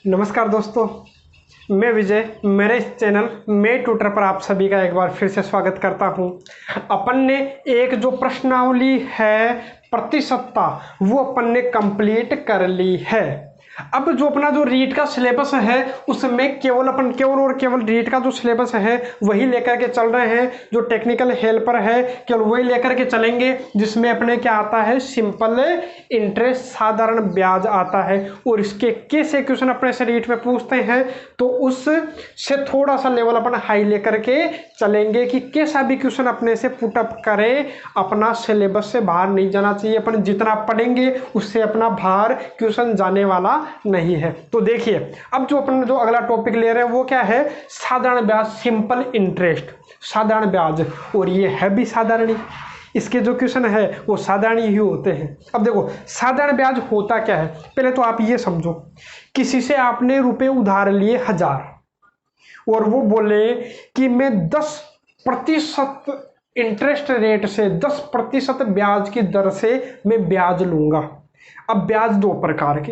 नमस्कार दोस्तों, मैं विजय। मेरे इस चैनल मैं ट्यूटर पर आप सभी का एक बार फिर से स्वागत करता हूं। अपन ने एक जो प्रश्नावली है प्रतिशतता वो अपन ने कंप्लीट कर ली है। अब जो अपना जो रीट का सिलेबस है उसमें केवल रीट का जो सिलेबस है वही लेकर के चल रहे हैं। जो टेक्निकल हेल्पर है केवल वही लेकर के चलेंगे, जिसमें अपने क्या आता है, सिंपल इंटरेस्ट, साधारण ब्याज आता है। और इसके कैसे क्वेश्चन अपने से रीट में पूछते हैं तो उससे थोड़ा सा लेवल अपन हाई लेकर के चलेंगे कि कैसा भी क्वेश्चन अपने से पुटअप करे, अपना सिलेबस से बाहर नहीं जाना चाहिए। अपन जितना पढ़ेंगे उससे अपना बाहर क्वेश्चन जाने वाला नहीं है। तो देखिए, अब जो अपन जो अगला टॉपिक ले रहे हैं वो क्या है, साधारण ब्याज, सिंपल इंटरेस्ट, साधारण ब्याज। और ये है भी साधारण ही, इसके जो क्वेश्चन है वो साधारण ही होते हैं। अब देखो साधारण ब्याज होता क्या है, पहले तो आप ये समझो, किसी से आपने रुपए उधार लिए 1000 और वो बोले कि मैं 10% इंटरेस्ट रेट से, 10% ब्याज की दर से मैं ब्याज लूंगा। अब ब्याज दो प्रकार के,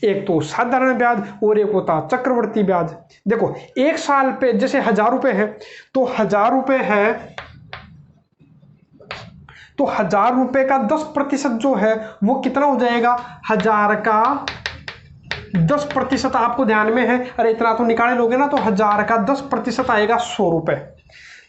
एक तो साधारण ब्याज और एक होता चक्रवर्ती ब्याज। देखो एक साल पे जैसे 1000 रुपए है तो 1000 रुपए है तो 1000 रुपए का 10% जो है वो कितना हो जाएगा, 1000 का 10% आपको ध्यान में है, अरे इतना तो निकाले लोगे ना, तो 1000 का 10% आएगा 100 रुपए।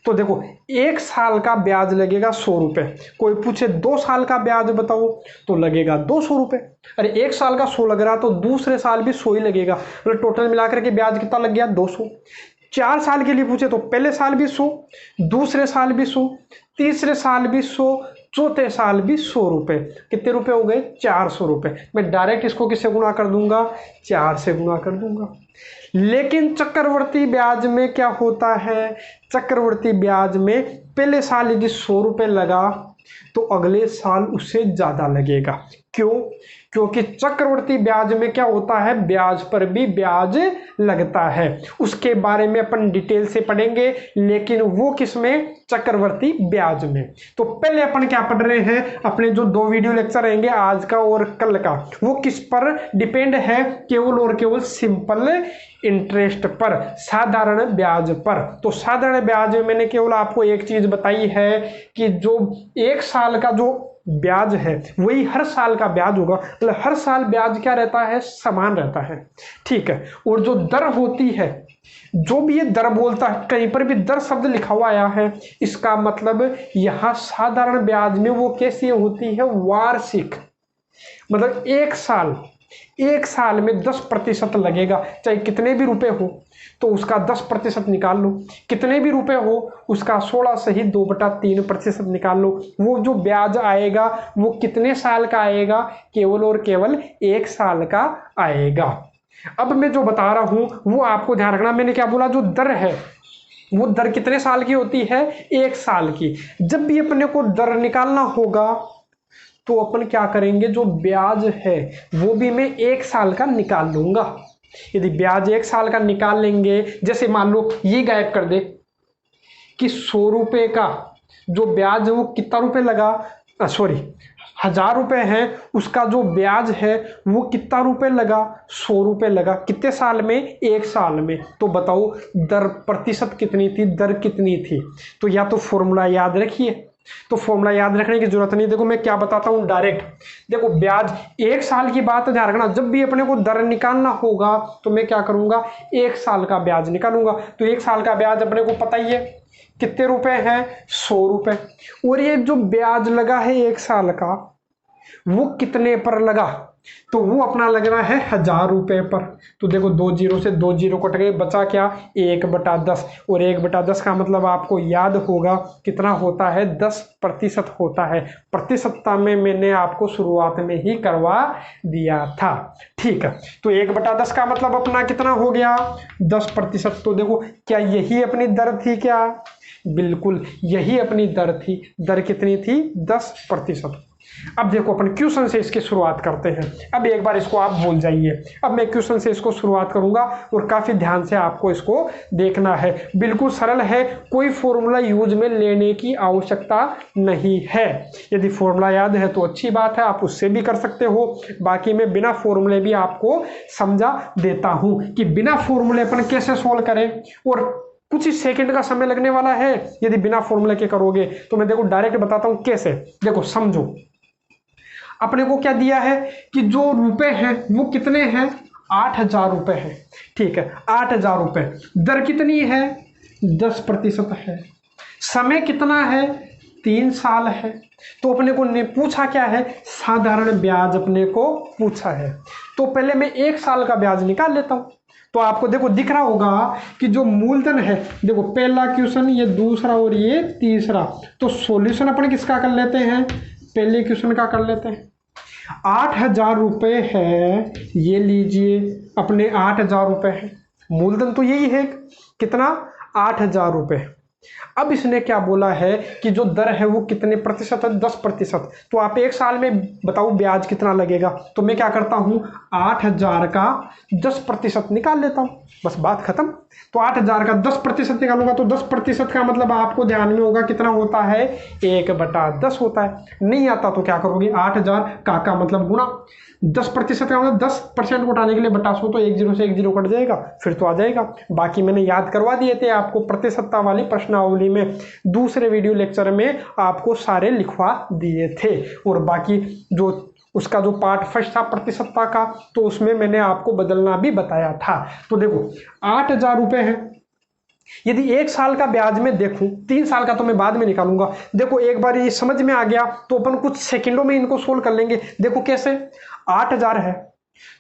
तो देखो एक साल का ब्याज लगेगा 100 रुपए। कोई पूछे 2 साल का ब्याज बताओ तो लगेगा 200 रुपए। अरे एक साल का 100 लग रहा तो दूसरे साल भी 100 ही लगेगा, मतलब टोटल मिलाकर के ब्याज कितना लग गया, 200। 4 साल के लिए पूछे तो पहले साल भी 100, दूसरे साल भी 100, तीसरे साल भी 100, चौथे साल भी 100 रुपए। कितने रुपए हो गए, 400 रुपए। मैं डायरेक्ट इसको किससे गुणा कर दूंगा, 4 से गुणा कर दूंगा। लेकिन चक्रवर्ती ब्याज में क्या होता है, चक्रवर्ती ब्याज में पहले साल यदि 100 रुपए लगा तो अगले साल उससे ज्यादा लगेगा। क्यों? क्योंकि चक्रवर्ती ब्याज में क्या होता है, ब्याज पर भी ब्याज लगता है। उसके बारे में अपन डिटेल से पढ़ेंगे, लेकिन वो किसमें, चक्रवर्ती ब्याज में। तो पहले अपन क्या पढ़ रहे हैं, अपने जो 2 वीडियो लेक्चर रहेंगे आज का और कल का, वो किस पर डिपेंड है, केवल और केवल सिंपल इंटरेस्ट पर, साधारण ब्याज पर। तो साधारण ब्याज में मैंने केवल आपको एक चीज बताई है कि जो एक साल का जो ब्याज है वही हर साल का ब्याज होगा, मतलब हर साल ब्याज क्या रहता है, समान रहता है, ठीक है। और जो दर होती है, जो भी ये दर बोलता है, कहीं पर भी दर शब्द लिखा हुआ आया है, इसका मतलब यहां साधारण ब्याज में वो कैसी होती है, वार्षिक, मतलब एक साल में 10% लगेगा। चाहे कितने भी रुपए हो तो उसका 10% निकाल लो, कितने भी रुपए हो उसका 16 से ही 2/3% निकाल लो। वो जो ब्याज आएगा वो कितने साल का आएगा, केवल और केवल 1 साल का आएगा। अब मैं जो बता रहा हूं वो आपको ध्यान रखना। मैंने क्या बोला, जो दर है वो दर कितने साल की होती है, 1 साल की। जब भी अपने को दर निकालना होगा तो अपन क्या करेंगे, जो ब्याज है वो भी मैं 1 साल का निकाल लूंगा। यदि ब्याज 1 साल का निकाल लेंगे, जैसे मान लो ये गायब कर दे कि 100 रुपए का जो ब्याज है वो कितना रुपए लगा, 1000 रुपए है, उसका जो ब्याज है वो कितना रुपए लगा, 100 रुपए लगा। कितने साल में, 1 साल में। तो बताओ दर प्रतिशत कितनी थी, दर कितनी थी। तो या तो फॉर्मूला याद रखिए, तो फॉर्मूला याद रखने की जरूरत नहीं। देखो मैं क्या बताता हूं डायरेक्ट, देखो ब्याज 1 साल की बात ध्यान रखना। जब भी अपने को दर निकालना होगा तो मैं क्या करूंगा, 1 साल का ब्याज निकालूंगा। तो 1 साल का ब्याज अपने को पता ही है कितने रुपए है, 100 रुपए। और ये जो ब्याज लगा है 1 साल का वो कितने पर लगा, तो वो अपना लग रहा है 1000 रुपए पर। तो देखो 2 जीरो से 2 जीरो कट गए, बचा क्या, 1/10। और 1/10 का मतलब आपको याद होगा कितना होता है, 10% होता है। प्रतिशतता में मैंने आपको शुरुआत में ही करवा दिया था, ठीक है। तो 1/10 का मतलब अपना कितना हो गया, 10%। तो देखो क्या यही अपनी दर थी क्या, बिल्कुल यही अपनी दर थी। दर कितनी थी, 10%। अब देखो अपन क्वेश्चन से इसकी शुरुआत करते हैं। अब एक बार इसको आप भूल जाइए, अब मैं क्वेश्चन से इसको शुरुआत करूंगा और काफी ध्यान से आपको इसको देखना है। बिल्कुल सरल है, कोई फॉर्मूला यूज में लेने की आवश्यकता नहीं है। यदि फॉर्मूला याद है तो अच्छी बात है, आप उससे भी कर सकते हो, बाकी मैं बिना फॉर्मूले भी आपको समझा देता हूं कि बिना फॉर्मूले अपन कैसे सोल्व करें। और कुछ ही सेकंड का समय लगने वाला है यदि बिना फॉर्मूले के करोगे तो। मैं देखो डायरेक्ट बताता हूं कैसे, देखो समझो। अपने को क्या दिया है कि जो रुपए हैं वो कितने हैं, 8,000 रुपए हैं। ठीक है, 8,000 रुपए। दर कितनी है, 10% है। समय कितना है, 3 साल है। तो अपने को ने पूछा क्या है, साधारण ब्याज अपने को पूछा है। तो पहले मैं 1 साल का ब्याज निकाल लेता हूं। तो आपको देखो दिख रहा होगा कि जो मूलधन है, देखो पहला क्वेश्चन, ये दूसरा और ये तीसरा। तो सॉल्यूशन अपन किसका कर लेते हैं, पहले क्वेश्चन का कर लेते हैं। 8,000 रुपए है, ये लीजिए अपने 8,000 रुपए है। मूलधन तो यही है, कितना, 8,000 रुपए। अब इसने क्या बोला है कि जो दर है वो कितने प्रतिशत है, 10%। तो आप 1 साल में बताओ ब्याज कितना लगेगा। तो मैं क्या करता हूं, 8,000 का 10% निकाल लेता हूं, बस बात खत्म। तो 8,000 का 10% निकालूंगा तो 10% का मतलब आपको ध्यान में होगा कितना होता है, 1/10 होता है। नहीं आता तो क्या करोगे, 8,000 का मतलब गुणा 10% का मतलब 10% को उठाने के लिए बटा 100, तो 1 0 से 1 0 कट जाएगा, फिर तो आ जाएगा। बाकी मैंने याद करवा दिए थे आपको प्रतिशतता वाली प्रश्नावली में, दूसरे वीडियो लेक्चर में आपको सारे लिखवा दिए थे। और बाकी जो उसका जो पार्ट फर्स्ट था प्रतिशतता का, तो उसमें मैंने आपको बदलना भी बताया था। तो देखो 8,000 रुपए है। यदि 1 साल का ब्याज में देखूं, 3 साल का तो मैं बाद में निकालूंगा। देखो एक बार ये समझ में आ गया तो अपन कुछ सेकंडों में इनको सोल्व कर लेंगे। देखो कैसे, 8,000 है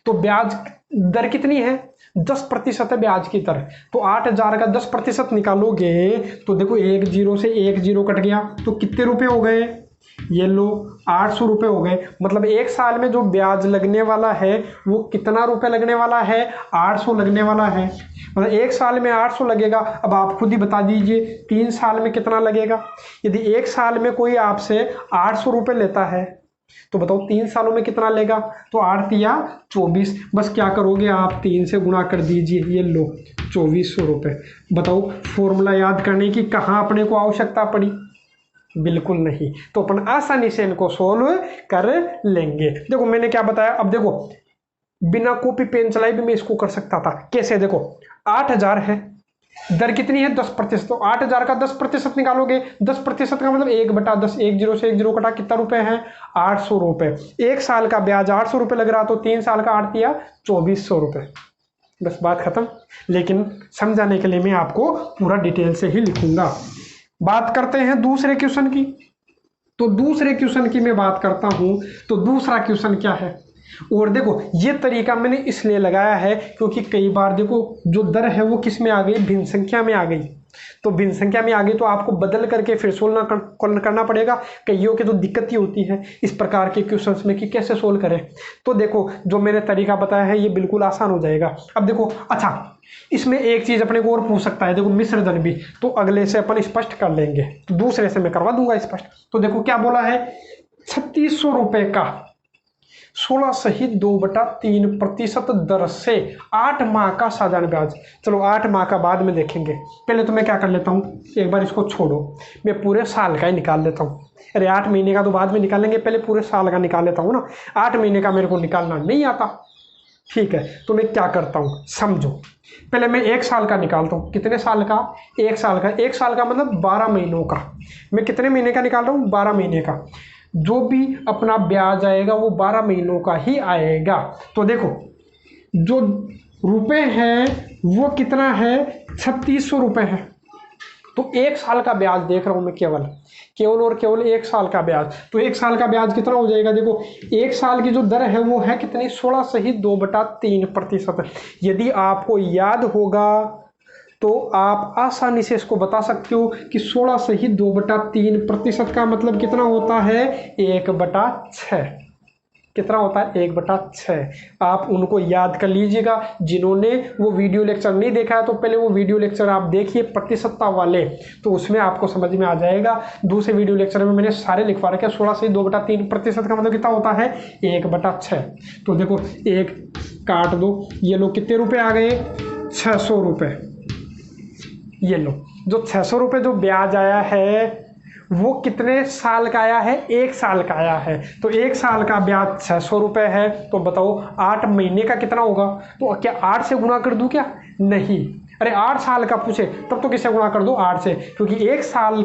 तो ब्याज दर कितनी है, 10% है ब्याज की दर। तो 8,000 का 10% निकालोगे तो देखो 1 0 से 1 0 कट गया, तो कितने रुपए हो गए, ये लो 800 रुपए हो गए। मतलब 1 साल में जो ब्याज लगने वाला है वो कितना रुपए लगने वाला है, 800 लगने वाला है। मतलब 1 साल में 800 लगेगा। अब आप खुद ही बता दीजिए 3 साल में कितना लगेगा। यदि 1 साल में कोई आपसे 800 रुपए लेता है तो बताओ 3 सालों में कितना लेगा। तो 8 या 24, बस क्या करोगे आप 3 से गुणा कर दीजिए, ये लो 2400 रुपए। बताओ फॉर्मूला याद करने की कहाँ अपने को आवश्यकता पड़ी, बिल्कुल नहीं। तो अपन आसानी से इनको सोल्व कर लेंगे। देखो मैंने क्या बताया, अब देखो बिना कॉपी पेन चलाए भी मैं इसको कर सकता था। कैसे, देखो 8,000 है, दर कितनी है, 10%। तो 8,000 का 10% निकालोगे, 10% का मतलब 1/10, 1 0 से 1 0 कटा, कितना रुपए है, 800 रुपए। 1 साल का ब्याज 800 रुपए लग रहा, तो 3 साल का 8 या 2400 रुपए, बस बात खत्म। लेकिन समझाने के लिए मैं आपको पूरा डिटेल से ही लिखूंगा। बात करते हैं दूसरे क्वेश्चन की। तो दूसरे क्वेश्चन की मैं बात करता हूं, तो दूसरा क्वेश्चन क्या है। और देखो ये तरीका मैंने इसलिए लगाया है क्योंकि कई बार देखो जो दर है वो किस में आ गई, भिन्न संख्या में आ गई। तो भिन्न संख्या में आ गई तो आपको बदल करके फिर सोल्व करना पड़ेगा। कईयों की तो दिक्कत ही होती है इस प्रकार के क्वेश्चंस में कि कैसे सोल्व करें। तो देखो जो मैंने तरीका बताया है ये बिल्कुल आसान हो जाएगा। अब देखो, अच्छा इसमें एक चीज अपने को और पूछ सकता है, देखो मिश्र धन भी, तो अगले से अपन स्पष्ट कर लेंगे, तो दूसरे से मैं करवा दूंगा स्पष्ट। तो देखो क्या बोला है, 3600 रुपए का 16.2/3% दर से 8 माह का साधारण ब्याज। चलो 8 माह का बाद में देखेंगे, पहले तो मैं क्या कर लेता हूँ, एक बार इसको छोड़ो, मैं पूरे साल का ही निकाल लेता हूँ। अरे 8 महीने का तो बाद में निकालेंगे, पहले पूरे साल का निकाल लेता हूँ ना। 8 महीने का मेरे को निकालना नहीं आता, ठीक है। तो मैं क्या करता हूँ, समझो। पहले मैं 1 साल का निकालता हूँ। कितने साल का, 1 साल का। 1 साल का मतलब 12 महीनों का। मैं कितने महीने का निकाल रहा हूँ, 12 महीने का। जो भी अपना ब्याज आएगा वो 12 महीनों का ही आएगा। तो देखो जो रुपए है वो कितना है, 3600 रुपए है। तो 1 साल का ब्याज देख रहा हूं मैं, केवल और केवल 1 साल का ब्याज। तो 1 साल का ब्याज कितना हो जाएगा, देखो 1 साल की जो दर है वो है कितनी, 16.2/3%। यदि आपको याद होगा तो आप आसानी से इसको बता सकते हो कि 16.2/3% का मतलब कितना होता है, 1/6। कितना होता है 1/6। आप उनको याद कर लीजिएगा। जिन्होंने वो वीडियो लेक्चर नहीं देखा है तो पहले वो वीडियो लेक्चर आप देखिए प्रतिशतता वाले, तो उसमें आपको समझ में आ जाएगा। दूसरे वीडियो लेक्चर में मैंने सारे लिखवा रखे। 16 से 2/3% का मतलब कितना होता है 1/6। तो देखो 1 काट दो, ये लो कितने रुपए आ गए 600 रुपये। ये लो जो 600 रुपये जो ब्याज आया है वो कितने साल का आया है 1 साल का आया है। तो 1 साल का ब्याज 600 रुपये है, तो बताओ 8 महीने का कितना होगा। तो क्या 8 से गुणा कर दूं क्या, नहीं। अरे 8 साल का पूछे तब तो किससे गुणा कर दो 8 से, क्योंकि 1 साल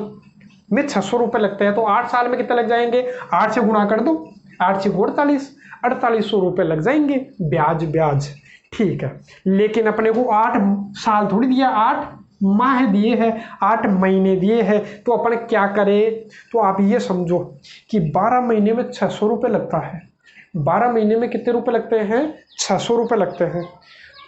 में 600 रुपये लगते हैं, तो 8 साल में कितने लग जाएंगे 8 से गुणा कर दो, 8 से 4800 रुपये लग जाएंगे ब्याज। ठीक है, लेकिन अपने को 8 साल थोड़ी दिया, 8 माह दिए हैं, 8 महीने दिए हैं। तो अपन क्या करें, तो आप ये समझो कि 12 महीने में 600 रुपये लगता है। 12 महीने में कितने रुपए लगते हैं 600 रुपये लगते हैं।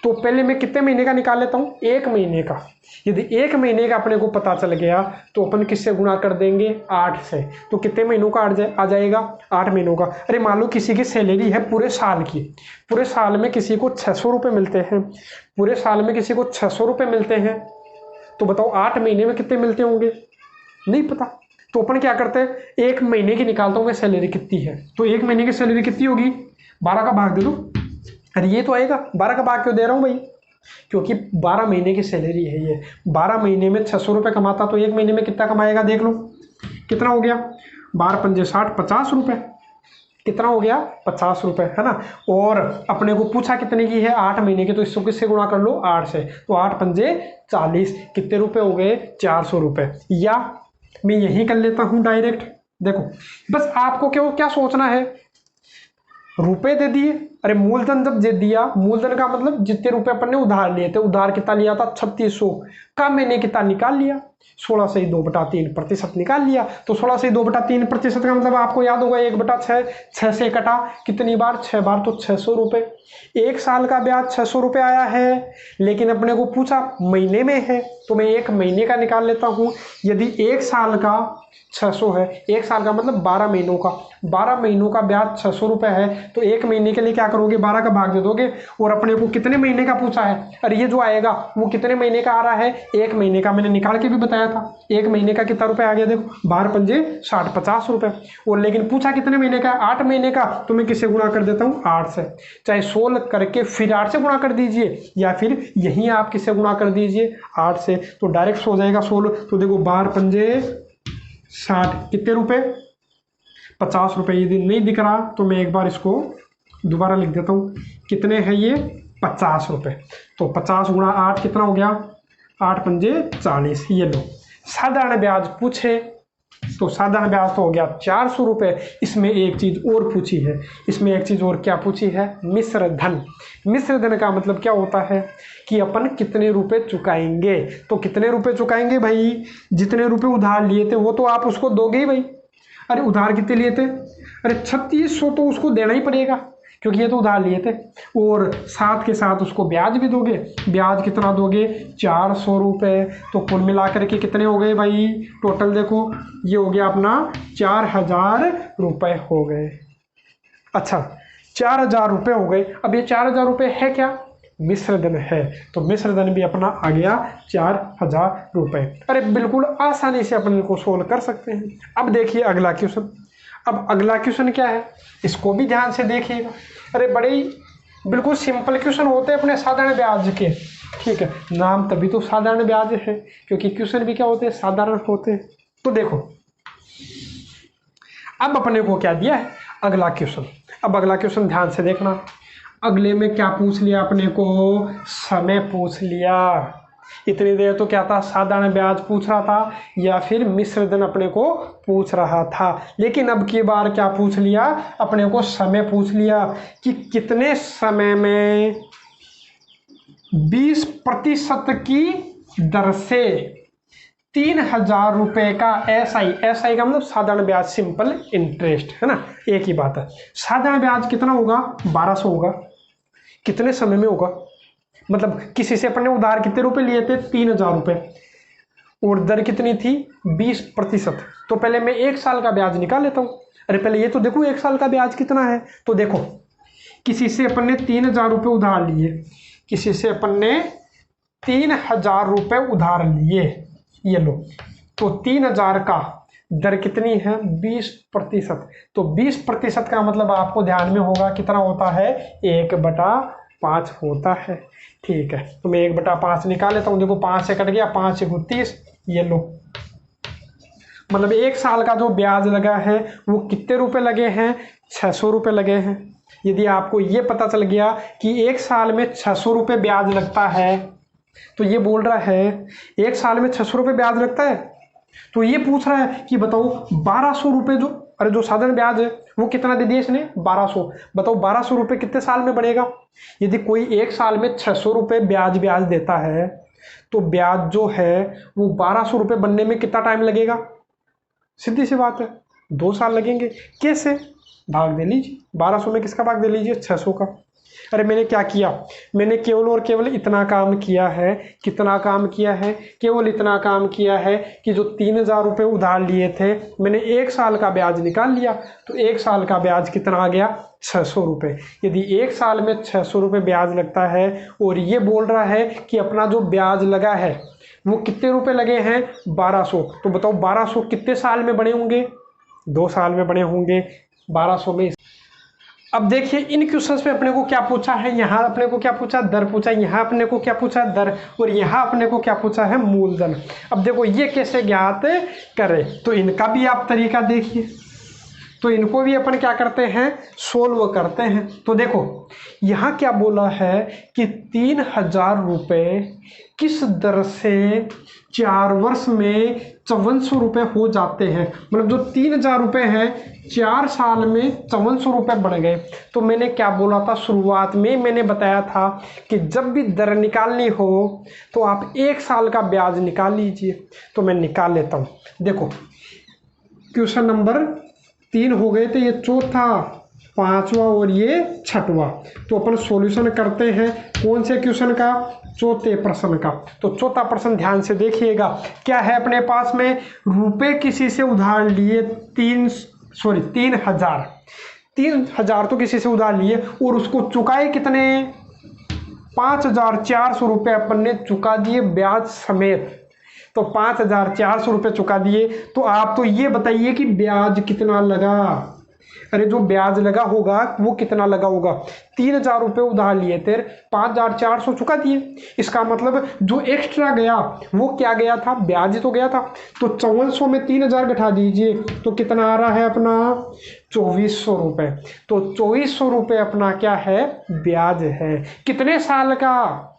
तो पहले मैं कितने महीने का निकाल लेता हूँ 1 महीने का। यदि 1 महीने का अपने को पता चल गया तो अपन किससे गुणा कर देंगे 8 से। तो कितने महीनों का आ जाएगा 8 महीनों का। अरे मान लो किसी की सैलरी है पूरे साल की, पूरे साल में किसी को 600 रुपये मिलते हैं, पूरे साल में किसी को 600 रुपये मिलते हैं, तो बताओ 8 महीने में कितने मिलते होंगे, नहीं पता। तो अपन क्या करते हैं 1 महीने की निकालता हूँ मैं सैलरी कितनी है। तो 1 महीने की सैलरी कितनी होगी 12 का भाग दे दो। अरे ये तो आएगा, 12 का भाग क्यों दे रहा हूँ भाई, क्योंकि 12 महीने की सैलरी है ये। 12 महीने में 600 रुपये कमाता तो 1 महीने में कितना कमाएगा देख लो, कितना हो गया 12 पंजे 60, 50 रुपये। कितना हो गया 50 रुपये, है ना। और अपने को पूछा कितने की है 8 महीने की, तो इसको किससे गुणा कर लो 8 से। तो 8 पंजे 40, कितने रुपए हो गए 400 रुपये। या मैं यही कर लेता हूँ डायरेक्ट। देखो बस आपको क्या सोचना है, रुपए दे दिए। अरे मूलधन जब दे दिया, मूलधन का मतलब जितने रुपए अपन ने उधार लिए थे, उधार कितना लिया था 3600 का, मैंने कितना निकाल लिया 16 से 2/3% निकाल लिया। तो 16 से 2/3% का मतलब आपको याद होगा 1/6, 6 से कटा कितनी बार 6 बार, तो 600 रुपये। 1 साल का ब्याज 600 रुपये आया है, लेकिन अपने को पूछा महीने में है, तो मैं 1 महीने का निकाल लेता हूँ। यदि 1 साल का 600 है, 1 साल का मतलब 12 महीनों का, 12 महीनों का ब्याज 600 रुपये है, तो 1 महीने के लिए क्या करोगे 12 का भाग दे दोगे। और अपने को कितने महीने का पूछा है, अरे ये जो आएगा वो कितने महीने का आ रहा है 1 महीने का, मैंने निकाल के भी बताया था। 1 महीने का कितना रुपए आ गया देखो 12 पंजे 60, 50 रुपये। और लेकिन पूछा कितने महीने का 8 महीने का, तो मैं किससे गुणा कर देता हूँ 8 से। चाहे 16 करके फिर 8 से गुणा कर दीजिए, या फिर यहीं आप किससे गुणा कर दीजिए 8 से, तो डायरेक्ट हो जाएगा 16। तो देखो 12 पंजे 60, कितने रुपए 50 रुपये। यदि नहीं दिख रहा तो मैं एक बार इसको दोबारा लिख देता हूँ, कितने हैं ये 50 रुपये। तो 50 गुणा 8 कितना हो गया 8 पंजे 40। ये लो साधारण ब्याज पूछे, तो साधारण ब्याज तो हो गया 400 रुपये। इसमें एक चीज़ और पूछी है, इसमें एक चीज़ और क्या पूछी है मिश्र धन। मिश्र धन का मतलब क्या होता है कि अपन कितने रुपए चुकाएंगे। तो कितने रुपए चुकाएंगे भाई, जितने रुपए उधार लिए थे वो तो आप उसको दोगे ही भाई। अरे उधार कितने लिए थे, अरे 3600 तो उसको देना ही पड़ेगा, क्योंकि ये तो उधार लिए थे। और साथ के साथ उसको ब्याज भी दोगे। ब्याज कितना दोगे 400 रुपये। तो कुल मिलाकर के कितने हो गए भाई, टोटल देखो ये हो गया अपना 4000 रुपये हो गए। अच्छा 4000 रुपये हो गए। अब ये 4000 रुपये है क्या, मिश्र धन है, तो मिश्र धन भी अपना आ गया 4000 रुपये। अरे बिल्कुल आसानी से अपन इनको सोल्व कर सकते हैं। अब देखिए अगला क्वेश्चन। अब अगला क्वेश्चन क्या है, इसको भी ध्यान से देखिएगा। अरे बड़े बिल्कुल सिंपल क्वेश्चन होते हैं अपने साधारण ब्याज के, ठीक है। नाम तभी तो साधारण ब्याज है, क्योंकि क्वेश्चन भी क्या होते हैं साधारण होते हैं। तो देखो अब अपने को क्या दिया है अगला क्वेश्चन। अब अगला क्वेश्चन ध्यान से देखना। अगले में क्या पूछ लिया अपने को, समय पूछ लिया। इतनी देर तो क्या था साधारण ब्याज पूछ रहा था या फिर मिश्र धन अपने को पूछ रहा था, लेकिन अब की बार क्या पूछ लिया अपने को समय पूछ लिया कि कितने समय में 20% की दर से 3000 रुपये का एसआई का मतलब साधारण ब्याज सिंपल इंटरेस्ट, है ना, एक ही बात है। साधारण ब्याज कितना होगा 1200 होगा। कितने समय में होगा, मतलब किसी से अपन ने उधार कितने रुपए लिए थे 3000 रुपये, और दर कितनी थी 20%। तो पहले मैं 1 साल का ब्याज निकाल लेता हूँ। अरे पहले ये तो देखो 1 साल का ब्याज कितना है। तो देखो किसी से अपन ने 3,000 रुपये उधार लिए, किसी से अपन ने 3,000 रुपये उधार लिए, ये लो। तो 3,000 का दर कितनी है? 20%। तो 20% का मतलब आपको ध्यान में होगा कितना होता है? 1/5 होता है। ठीक है, तो मैं 1/5 निकाल लेता हूँ। देखो 5 से कट गया, 5 × 30, ये लो। मतलब 1 साल का जो ब्याज लगा है वो कितने रुपए लगे हैं? 600 रुपये लगे हैं। यदि आपको ये पता चल गया कि 1 साल में 600 रुपये ब्याज लगता है, तो ये बोल रहा है 1 साल में 600 रुपये ब्याज लगता है, तो ये पूछ रहा है कि बताओ 1200 रुपये जो साधारण ब्याज है वो कितना दे दिया इसने? 1200। बताओ 1200 रुपये कितने साल में बढ़ेगा? यदि कोई 1 साल में 600 रुपये ब्याज देता है तो ब्याज जो है वो 1200 रुपये बनने में कितना टाइम लगेगा? सीधी सी बात है, 2 साल लगेंगे। कैसे? भाग दे लीजिए, 1200 में किसका भाग दे लीजिए? 600 का। अरे मैंने क्या किया? मैंने केवल और केवल इतना काम किया है। कितना काम किया है? केवल इतना काम किया है कि जो 3,000 रुपये उधार लिए थे, मैंने 1 साल का ब्याज निकाल लिया। तो 1 साल का ब्याज कितना आ गया? 600 रुपये। यदि 1 साल में 600 रुपये ब्याज लगता है और ये बोल रहा है कि अपना जो ब्याज लगा है वो कितने रुपए लगे हैं? 1200। तो बताओ 1200 कितने साल में बने होंगे? 2 साल में बने होंगे। 1200 में। अब देखिए इन क्वेश्चंस में अपने को क्या पूछा है? यहाँ अपने को क्या पूछा? दर पूछा। यहाँ अपने को क्या पूछा? दर। और यहाँ अपने को क्या पूछा है? मूलधन। अब देखो ये कैसे ज्ञात करें, तो इनका भी आप तरीका देखिए। तो इनको भी अपन क्या करते हैं? सोल्व करते हैं। तो देखो यहाँ क्या बोला है कि 3,000 रुपये किस दर से 4 वर्ष में 5400 रुपये हो जाते हैं। मतलब जो 3,000 रुपये हैं 4 साल में 5400 रुपये बढ़ गए। तो मैंने क्या बोला था? शुरुआत में मैंने बताया था कि जब भी दर निकालनी हो तो आप 1 साल का ब्याज निकाल लीजिए। तो मैं निकाल लेता हूँ। देखो क्वेश्चन नंबर 3 हो गए थे, ये चौथा, 5वां और ये 6वां। तो अपन सॉल्यूशन करते हैं कौन से क्वेश्चन का? चौथे प्रश्न का। तो चौथा प्रश्न ध्यान से देखिएगा। क्या है अपने पास में? रुपए किसी से उधार लिए 3,000 तो किसी से उधार लिए और उसको चुकाए कितने? 5,400 रुपये अपन ने चुका दिए ब्याज समेत। तो 5,400 रुपये चुका दिए। तो आप तो ये बताइए कि ब्याज कितना लगा? अरे जो ब्याज लगा होगा वो कितना लगा होगा? 3,000 रुपये उधार लिए थे, 5,400 चुका दिए। इसका मतलब जो एक्स्ट्रा गया वो क्या गया था? ब्याज तो गया था। तो 5400 में 3,000 घटा दीजिए तो कितना आ रहा है अपना? 2,400 रुपये। तो 2,400 रुपये अपना क्या है? ब्याज है। कितने साल का?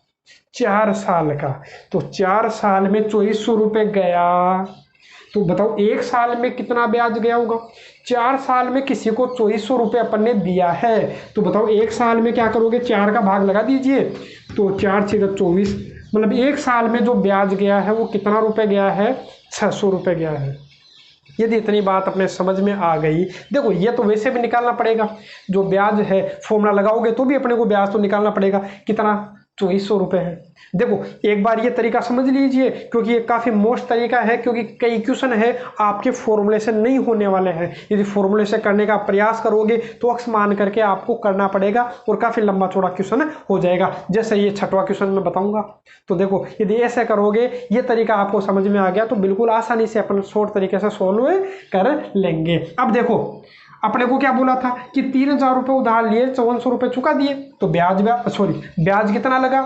4 साल का। तो 4 साल में 2,400 रुपये गया। तो बताओ 1 साल में कितना ब्याज गया होगा? 4 साल में किसी को 2,400 रुपये अपन ने दिया है। तो बताओ 1 साल में क्या करोगे? 4 का भाग लगा दीजिए। तो 4 × 24, मतलब 1 साल में जो ब्याज गया है वो कितना रुपये गया है? 600 रुपये गया है। यदि इतनी बात अपने समझ में आ गई। देखो ये तो वैसे भी निकालना पड़ेगा, जो ब्याज है फॉर्मूला लगाओगे तो भी अपने को ब्याज तो निकालना पड़ेगा। कितना? 2,400 रुपये है। देखो एक बार ये तरीका समझ लीजिए, क्योंकि ये काफ़ी मोस्ट तरीका है, क्योंकि कई क्वेश्चन है आपके फॉर्मूले से नहीं होने वाले हैं। यदि फॉर्मूले से करने का प्रयास करोगे तो अक्स मान करके आपको करना पड़ेगा और काफ़ी लंबा चौड़ा क्वेश्चन हो जाएगा, जैसे ये 6वां क्वेश्चन मैं बताऊंगा। तो देखो यदि ऐसे करोगे, ये तरीका आपको समझ में आ गया तो बिल्कुल आसानी से अपन शॉर्ट तरीके से सॉल्व कर लेंगे। अब देखो अपने को क्या बोला था कि 3,000 रुपये उधार लिए, 5400 रुपये चुका दिए। तो ब्याज कितना लगा?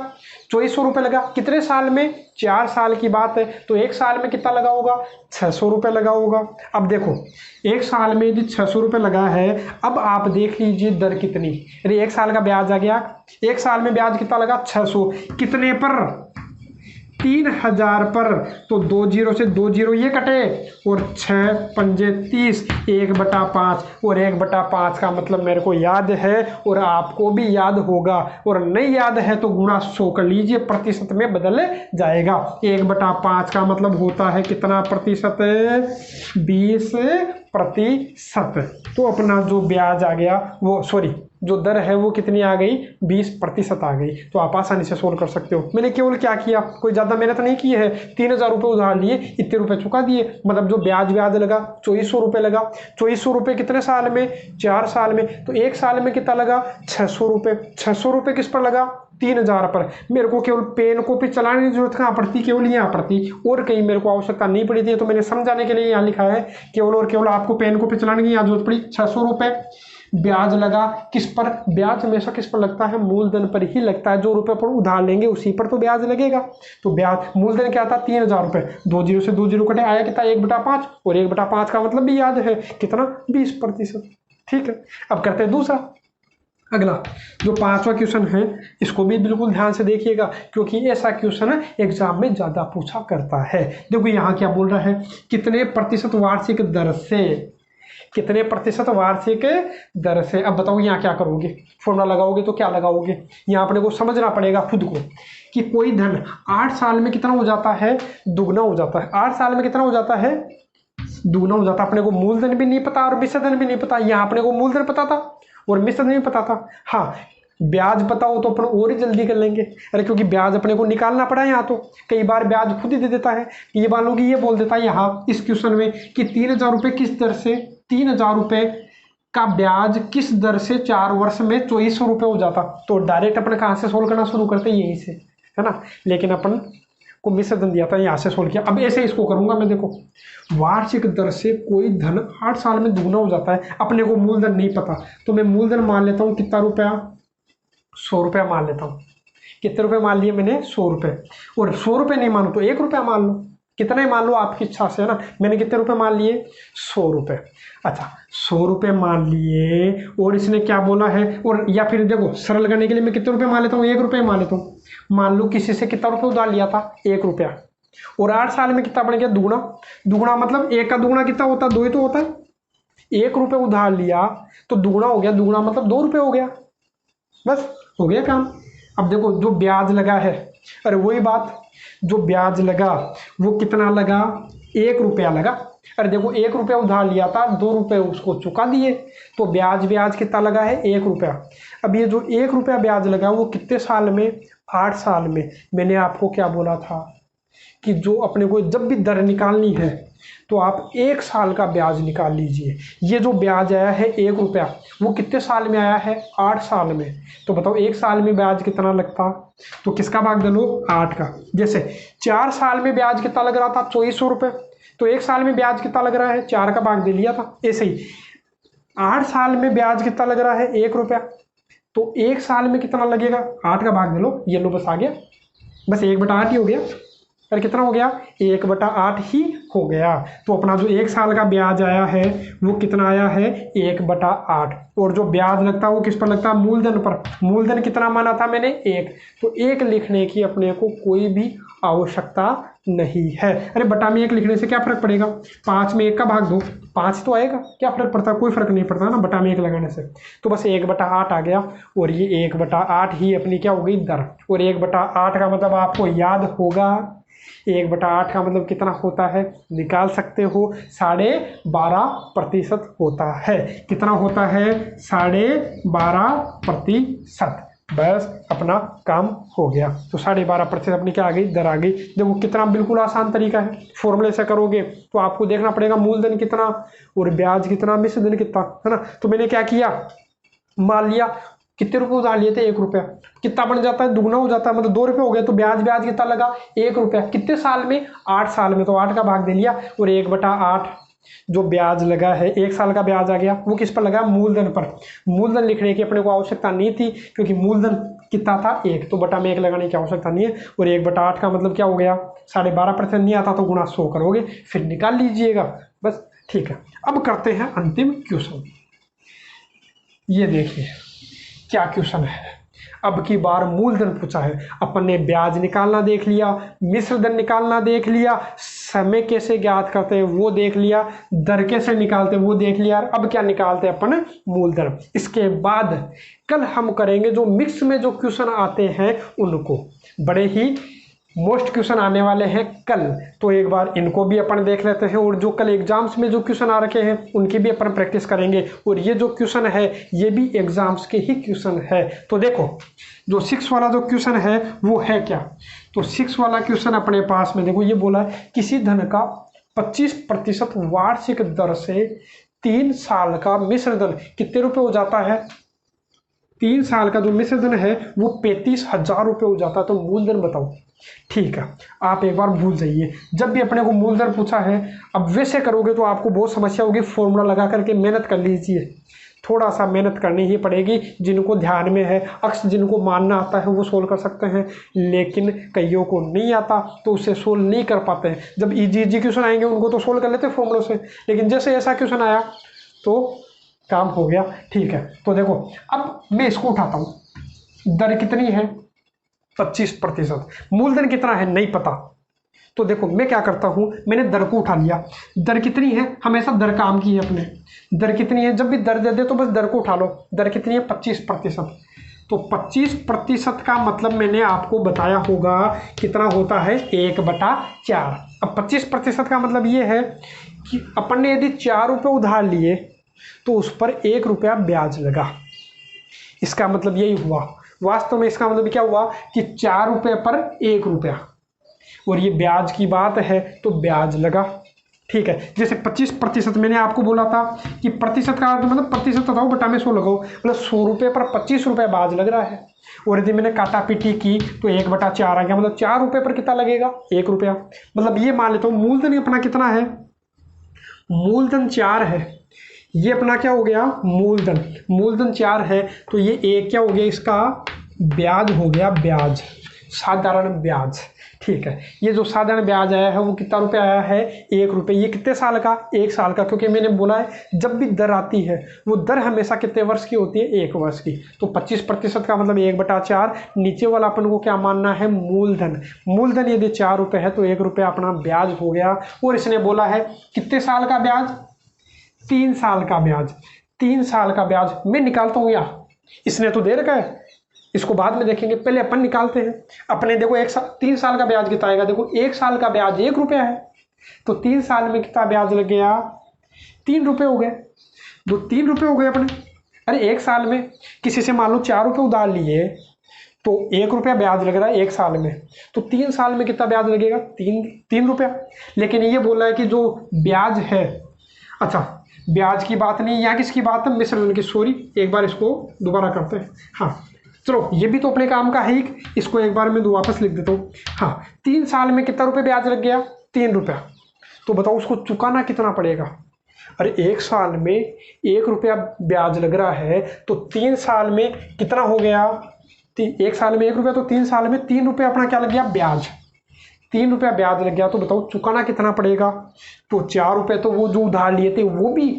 2,400 रुपये लगा। कितने साल में? 4 साल की बात है। तो 1 साल में कितना लगा होगा? 600 रुपये लगा होगा। अब देखो 1 साल में यदि 600 रुपये लगा है, अब आप देख लीजिए दर कितनी। अरे 1 साल का ब्याज आ गया। 1 साल में ब्याज कितना लगा? 600। कितने पर? 3,000 पर। तो 2 0 से 2 0 ये कटे और 6 पंजे 30, 1/5 और 1/5 का मतलब मेरे को याद है और आपको भी याद होगा, और नहीं याद है तो गुणा 100 कर लीजिए, प्रतिशत में बदल जाएगा। 1/5 का मतलब होता है कितना प्रतिशत? 20%। तो अपना जो ब्याज आ गया वो जो दर है वो कितनी आ गई, 20% आ गई। तो आप आसानी से सोल्व कर सकते हो। मैंने केवल क्या किया, कोई ज़्यादा मेहनत नहीं की है, 3000 रुपये उधार लिए, इतने रुपये चुका दिए। मतलब जो ब्याज लगा 2400 रुपये लगा। 2400 रुपये कितने साल में, 4 साल में। तो 1 साल में कितना लगा, 600 रुपये। 600 रुपये किस पर लगा, 3000 पर। मेरे को केवल पेन कॉपी चलाने की जरूरत कहाँ पड़ती, केवल यहाँ पड़ती, और कहीं मेरे को आवश्यकता नहीं पड़ी थी। तो मैंने समझाने के लिए यहाँ लिखा है, केवल और केवल आपको पेन कॉपी चलाने की यहाँ जरूरत पड़ी। 600 रुपये ब्याज लगा, किस पर, ब्याज हमेशा किस पर लगता है, मूलधन पर ही लगता है। जो रुपये पर उधार लेंगे उसी पर तो ब्याज लगेगा। तो ब्याज, मूलधन क्या था, 3000 रुपये, 2 जीरो से 2 जीरो कटे, आया कितना, 1/5, और 1/5 का मतलब ब्याज है कितना, 20%। ठीक है, अब करते हैं दूसरा। अगला जो 5वां क्वेश्चन है, इसको भी बिल्कुल ध्यान से देखिएगा, क्योंकि ऐसा क्वेश्चन एग्जाम में ज्यादा पूछा करता है। देखो यहाँ क्या बोल रहा है, कितने प्रतिशत वार्षिक दर से, कितने प्रतिशत वार्षिक दर से। अब बताओ यहाँ क्या करोगे, फॉर्मूला लगाओगे तो क्या लगाओगे, यहाँ अपने को समझना पड़ेगा खुद को कि कोई धन 8 साल में कितना हो जाता है, दुगना हो जाता है। 8 साल में कितना हो जाता है, दुगना हो जाता है। अपने को मूलधन भी नहीं पता और मिश्रधन भी नहीं पता। यहाँ अपने को मूलधन पता था और मिश्रधन नहीं पता था। हाँ, ब्याज पता हो तो अपन और ही जल्दी कर लेंगे। अरे क्योंकि ब्याज अपने को निकालना पड़ा है यहाँ, तो कई बार ब्याज खुद ही दे देता है। ये मान लो कि ये बोल देता है यहाँ इस क्वेश्चन में कि 3000 रुपये किस दर से, 3000 रुपये का ब्याज किस दर से 4 वर्ष में 2400 रुपये हो जाता। तो डायरेक्ट अपन कहाँ से सोल्व करना शुरू करते हैं, यहीं से, है ना। लेकिन अपन को मिश्रधन दिया था, यहाँ से सोल्व किया। अब ऐसे इसको करूंगा मैं। देखो, वार्षिक दर से कोई धन 8 साल में दुगना हो जाता है। अपने को मूलधन नहीं पता, तो मैं मूलधन मान लेता हूँ कितना रुपया, 100 रुपया मान लेता हूँ। कितने रुपए मान लिए मैंने, 100 रुपये। और 100 रुपये नहीं मानो तो 1 रुपया मान लो, कितना ही मान लो आपकी इच्छा से, है ना। मैंने कितने रुपए मान लिए, 100 रुपये। अच्छा, 100 रुपये मान लिए, और इसने क्या बोला है, और या फिर देखो सरल करने के लिए मैं कितने रुपए मान लेता हूँ, 1 रुपये मान लेता हूँ। मान लो किसी से कितना रुपये उधार लिया था, 1 रुपया, और 8 साल में कितना बन गया, दुगुना। दुगुना मतलब 1 का दुगुना कितना होता है, 2 ही तो होता है। 1 रुपये उधार लिया तो दुगुना हो गया, दुगुना मतलब 2 रुपये हो गया, बस हो गया काम। अब देखो जो ब्याज लगा है, अरे वही बात, जो ब्याज लगा वो कितना लगा, 1 रुपया लगा। अरे देखो 1 रुपया उधार लिया था, 2 रुपये उसको चुका दिए, तो ब्याज कितना लगा है, 1 रुपया। अब ये जो 1 रुपया ब्याज लगा वो कितने साल में, 8 साल में। मैंने आपको क्या बोला था कि जो अपने को जब भी दर निकालनी है तो आप 1 साल का ब्याज निकाल लीजिए। ये जो ब्याज आया है 1 रुपया, वो कितने साल में आया है, 8 साल में। तो बताओ 1 साल में ब्याज कितना लगता, तो किसका भाग डालो, 8 का। जैसे 4 साल में ब्याज कितना लग रहा था, 2400 रुपये, तो 1 साल में ब्याज कितना लग रहा है, 4 का भाग दे लिया था। ऐसे ही 8 साल में ब्याज कितना लग रहा है, 1 रुपया, तो 1 साल में कितना लगेगा, 8 का भाग दे लो, ये लो बस आ गया, बस 1/8 ही हो गया। और कितना हो गया, 1/8 ही हो गया। तो अपना जो 1 साल का ब्याज आया है वो कितना आया है, 1/8। और जो ब्याज लगता है वो किस पर लगता है, मूलधन पर। मूलधन कितना माना था मैंने, 1, तो 1 लिखने की अपने को कोई भी आवश्यकता नहीं है। अरे बटा में 1 लिखने से क्या फर्क पड़ेगा, 5 में 1 का भाग दो, 5 तो आएगा, क्या फर्क पड़ता है, कोई फर्क नहीं पड़ता ना बटा में 1 लगाने से। तो बस 1/8 आ गया, और ये 1/8 ही अपनी क्या हो गई, दर। और 1/8 का मतलब आपको याद होगा, 1/8 का मतलब कितना होता है, निकाल सकते हो, 12.5% होता है। कितना होता है, 12.5%। बस अपना काम हो गया। तो 12.5% अपनी क्या आ गई, दर आ गई। देखो कितना बिल्कुल आसान तरीका है। फॉर्मूले से करोगे तो आपको देखना पड़ेगा मूलधन कितना और ब्याज कितना, मिश्रधन कितना, है ना। तो मैंने क्या किया, मान लिया कितने रुपए उधार लिए थे, 1 रुपया, कितना बन जाता है, दुगना हो जाता है, मतलब 2 रुपये हो गए। तो ब्याज कितना लगा, 1 रुपया, कितने साल में, 8 साल में, तो 8 का भाग दे लिया, और 1/8 जो ब्याज लगा है, 1 साल का ब्याज आ गया, वो किस पर लगा, मूलधन पर। मूलधन लिखने की अपने को आवश्यकता नहीं थी, क्योंकि मूलधन कितना था, 1, तो बटा में 1 लगाने की आवश्यकता नहीं है। और 1/8 का मतलब क्या हो गया, 12.5% नहीं आता तो गुणा 100 करोगे, फिर निकाल लीजिएगा, बस ठीक है। अब करते हैं अंतिम क्वेश्चन। ये देखिए क्या क्वेश्चन है। अब की बार मूलधन पूछा है, अपन ने ब्याज निकालना देख लिया, मिश्रधन निकालना देख लिया, समय कैसे ज्ञात करते हैं वो देख लिया, दर कैसे निकालते हैं वो देख लिया। अब क्या निकालते हैं अपन, मूलधन। इसके बाद कल हम करेंगे जो मिक्स में जो क्वेश्चन आते हैं उनको, बड़े ही मोस्ट क्वेश्चन आने वाले हैं कल, तो एक बार इनको भी अपन देख लेते हैं, और जो कल एग्जाम्स में जो क्वेश्चन आ रखे हैं उनकी भी अपन प्रैक्टिस करेंगे। और ये जो क्वेश्चन है ये भी एग्जाम्स के ही क्वेश्चन है। तो देखो जो 6 वाला जो क्वेश्चन है वो है क्या, तो 6 वाला क्वेश्चन अपने पास में देखो ये बोला है किसी धन का 25% वार्षिक दर से 3 साल का मिश्र धन कितने रुपए हो जाता है। 3 साल का जो मिश्र धन है वो 35,000 रुपये हो जाता है। तो मूलधन बताओ। ठीक है, आप एक बार भूल जाइए, जब भी अपने को मूलधन पूछा है, अब वैसे करोगे तो आपको बहुत समस्या होगी, फॉर्मूला लगा करके मेहनत कर लीजिए, थोड़ा सा मेहनत करनी ही पड़ेगी। जिनको ध्यान में है, अक्स जिनको मानना आता है वो सोल्व कर सकते हैं, लेकिन कईयों को नहीं आता तो उसे सोल्व नहीं कर पाते हैं। जब इजी क्वेश्चन आएंगे उनको तो सोल्व कर लेते हैं फॉर्मूलों से, लेकिन जैसे ऐसा क्वेश्चन आया तो काम हो गया। ठीक है, तो देखो अब मैं इसको उठाता हूं, दर कितनी है 25%, मूलधन कितना है नहीं पता, तो देखो मैं क्या करता हूं, मैंने दर को उठा लिया। दर कितनी है, हमेशा दर काम की है अपने, दर कितनी है, जब भी दर दे दे तो बस दर को उठा लो। दर कितनी है 25%, तो 25% का मतलब मैंने आपको बताया होगा कितना होता है 1/4। अब 25% का मतलब ये है कि अपन ने यदि 4 रुपये उधार लिए तो उस पर 1 रुपया ब्याज लगा, इसका मतलब यही हुआ। वास्तव में इसका मतलब क्या हुआ कि 4 रुपये पर 1 रुपया, और ये ब्याज की बात है तो ब्याज लगा। ठीक है, जैसे 25% मैंने आपको बोला था कि प्रतिशत का मतलब प्रतिशत बताओ बटा में 100 लगाओ, मतलब 100 रुपये पर 25 रुपये ब्याज लग रहा है। और यदि मैंने काटा पीटी की तो 1/4 आ गया, मतलब 4 रुपये पर कितना लगेगा 1 रुपया। मतलब ये मान लेता हूँ मूलधन अपना कितना है, मूलधन 4 है, ये अपना क्या हो गया मूलधन, मूलधन 4 है, तो ये एक क्या हो गया इसका ब्याज हो गया, ब्याज साधारण ब्याज। ठीक है, ये जो साधारण ब्याज आया है वो कितना रुपए आया है 1 रुपये। ये कितने साल का 1 साल का, क्योंकि मैंने बोला है जब भी दर आती है वो दर हमेशा कितने वर्ष की होती है 1 वर्ष की। तो 25% का मतलब 1/4, नीचे वाला अपन को क्या मानना है मूलधन। मूलधन यदि 4 रुपये है तो 1 रुपया अपना ब्याज हो गया। और इसने बोला है कितने साल का ब्याज 3 साल का ब्याज। 3 साल का ब्याज मैं निकालता हूँ, या इसने तो दे रखा है, इसको बाद में देखेंगे, पहले अपन निकालते हैं अपने। देखो 3 साल का ब्याज कितना आएगा, देखो 1 साल का ब्याज 1 रुपया है, तो 3 साल में कितना ब्याज लग गया 3 रुपये हो गए, तो 3 रुपये हो गए अपने। अरे 1 साल में किसी से मान लो 4 रुपये उधार लिए तो 1 रुपया ब्याज लग रहा है 1 साल में, तो 3 साल में कितना ब्याज लगेगा 3 रुपया। लेकिन ये बोल रहा है कि जो ब्याज है, अच्छा ब्याज की बात नहीं, यहाँ किसकी बात है मिश्रण की, सॉरी एक बार इसको दोबारा करते हैं। हाँ चलो, ये भी तो अपने काम का है ही, इसको एक बार मैं वापस लिख देता हूँ। हाँ 3 साल में कितना रुपये ब्याज लग गया 3 रुपया, तो बताओ उसको चुकाना कितना पड़ेगा। अरे 1 साल में 1 रुपया ब्याज लग रहा है तो 3 साल में कितना हो गया, 1 साल में 1 रुपया, तो 3 साल में 3 रुपये अपना क्या लग गया ब्याज, 3 रुपया ब्याज लग गया। तो बताओ चुकाना कितना पड़ेगा, तो 4 रुपये तो वो जो उधार लिए थे वो भी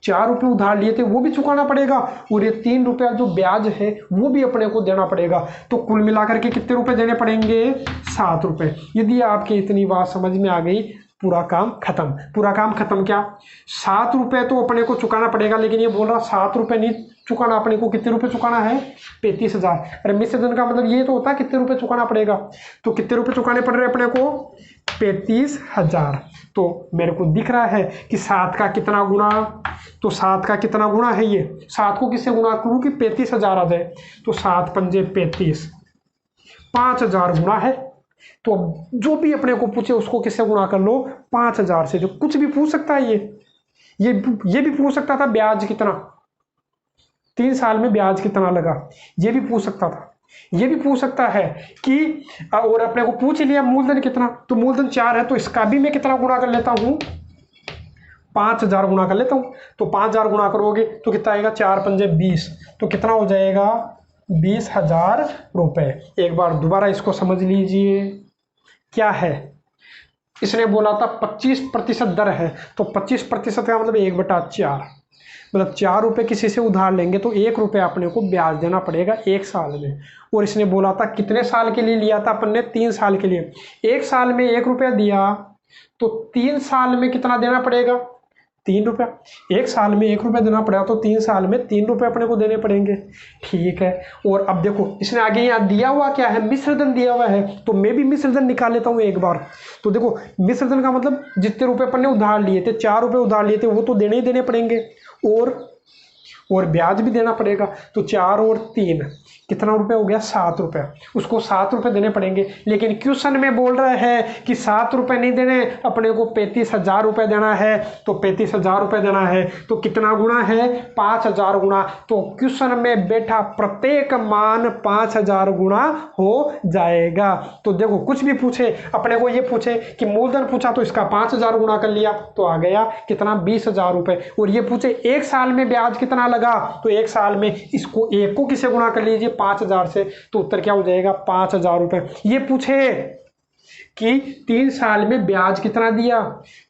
4 रुपये उधार लिए थे वो भी चुकाना पड़ेगा, और ये 3 रुपया जो ब्याज है वो भी अपने को देना पड़ेगा। तो कुल मिलाकर के कितने रुपए देने पड़ेंगे 7 रुपये। यदि आपकी इतनी बात समझ में आ गई पूरा काम खत्म। पूरा काम खत्म क्या, 7 रुपये तो अपने को चुकाना पड़ेगा, लेकिन ये बोल रहा 7 रुपये नहीं चुकाना, अपने को कितने रुपए चुकाना है 35,000। अरे मिश्रण का मतलब ये तो होता है कितने रुपए चुकाना पड़ेगा, तो कितने रुपए चुकाने पड़ रहे हैं अपने को 35,000। तो मेरे को दिख रहा है कि 7 का कितना गुना, तो 7 का कितना गुना है, ये 7 को किससे गुना करूँ कि 35,000 आ जाए, तो 7 पंजे 35, 5,000 गुना है। तो जो भी अपने को पूछे उसको किससे गुना कर लो 5,000 से। जो कुछ भी पूछ सकता है ये भी पूछ सकता था ब्याज कितना, 3 साल में ब्याज कितना लगा, ये भी पूछ सकता था। ये भी पूछ सकता है कि और अपने को पूछ लिया मूलधन कितना, तो मूलधन 4 है तो इसका भी मैं कितना गुणा कर लेता हूँ 5,000 गुणा कर लेता हूँ। तो 5,000 गुणा करोगे तो कितना आएगा 4 पंजे 20, तो कितना हो जाएगा 20,000 रुपये। एक बार दोबारा इसको समझ लीजिए क्या है। इसने बोला था 25% दर है, तो 25% का मतलब 1/4, मतलब 4 रुपये किसी से उधार लेंगे तो 1 रुपया अपने को ब्याज देना पड़ेगा 1 साल में। और इसने बोला था कितने साल के लिए लिया था अपन ने 3 साल के लिए। 1 साल में 1 रुपया दिया तो 3 साल में कितना देना पड़ेगा 3 रुपया। 1 साल में 1 रुपया देना पड़ेगा तो 3 साल में 3 रुपये अपने को देने पड़ेंगे। ठीक है, और अब देखो इसने आगे यहाँ दिया हुआ क्या है, मिश्र धन दिया हुआ है, तो मैं भी मिश्र धन निकाल लेता हूँ एक बार। तो देखो मिश्र धन का मतलब जितने रुपये अपन ने उधार लिए थे, 4 रुपये उधार लिए थे, वो तो देने ही देने पड़ेंगे, और ब्याज भी देना पड़ेगा। तो 4 और 3 कितना रुपए हो गया, 7 रुपये। उसको 7 रुपये देने पड़ेंगे, लेकिन क्वेश्चन में बोल रहे हैं कि 7 रुपये नहीं देने, अपने को 35,000 रुपये देना है। तो 35,000 रुपये देना है तो कितना गुना है, 5,000 गुना। तो क्वेश्चन में बेटा प्रत्येक मान 5,000 गुना हो जाएगा। तो देखो कुछ भी पूछे, अपने को ये पूछे कि मूलधन पूछा तो इसका 5,000 गुना कर लिया तो आ गया कितना, 20,000 रुपये। और ये पूछे 1 साल में ब्याज कितना लगा, तो 1 साल में इसको 1 को किसे गुना कर लीजिए, 5,000 से, तो उत्तर क्या हो जाएगा, 5,000 रुपये। ये पूछे कि 3 साल में ब्याज कितना दिया,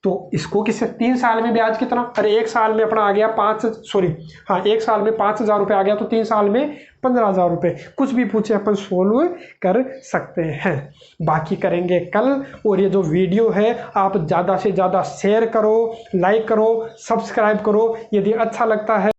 तो इसको किससे, 3 साल में ब्याज कितना, अरे 1 साल में अपना आ गया 1 साल में 5,000 रुपये आ गया, तो 3 साल में 15,000 रुपये। कुछ भी पूछे अपन सोल्व कर सकते हैं। बाकी करेंगे कल। और ये जो वीडियो है आप ज़्यादा से ज़्यादा शेयर करो, लाइक करो, सब्सक्राइब करो। यदि अच्छा लगता है